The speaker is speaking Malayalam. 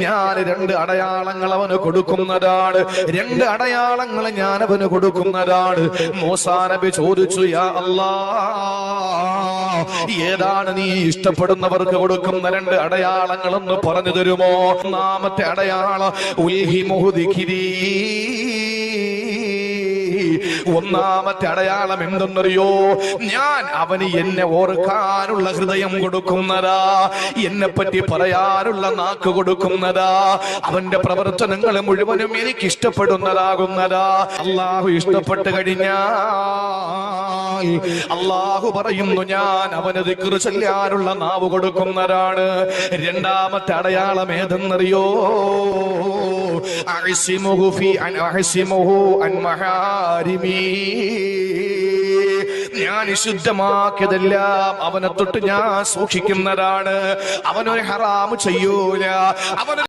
ഞാൻ രണ്ട് അടയാളങ്ങൾ അവന് കൊടുക്കുന്നതാണ്. രണ്ട് അടയാളങ്ങൾ ഞാൻ അവന് കൊടുക്കുന്നതാണ്. മൂസാ നബി ചോദിച്ചു, യാ അല്ലാഹ്, ഏതാണ് നീ ഇഷ്ടപ്പെടുന്നവർക്ക് കൊടുക്കുന്ന രണ്ട് അടയാളങ്ങളെന്ന് പറഞ്ഞു തരുമോ? ഒന്നാമത്തെ അടയാളം ഉൽഹിമുഹു ദിക്രി. ഒന്നാമത്തെ അടയാളം എന്തെന്നറിയോ? ഞാൻ അവന് എന്നെ ഓർക്കാനുള്ള ഹൃദയം കൊടുക്കുന്നതാ, എന്നെ പറ്റി പറയാനുള്ള നാക്ക് കൊടുക്കുന്നതാ, അവന്റെ പ്രവർത്തനങ്ങൾ മുഴുവനും എനിക്ക് ഇഷ്ടപ്പെടുന്നതാകുന്നതാ. അള്ളാഹു ഇഷ്ടപ്പെട്ട് കഴിഞ്ഞാൽ അള്ളാഹു പറയുന്നു, ഞാൻ അവന് ദിക്ർ ചൊല്ലാനുള്ള നാവ് കൊടുക്കുന്നതാണ്. രണ്ടാമത്തെ അടയാളം ഏതെന്നറിയോ? ഞാൻ നിഷിദ്ധമാക്കിയതെല്ലാം അവനെ തൊട്ട് ഞാൻ സൂക്ഷിക്കുന്നതാണ്. അവനൊരു ഹറാമ് ചെയ്യൂല, അവനൊരു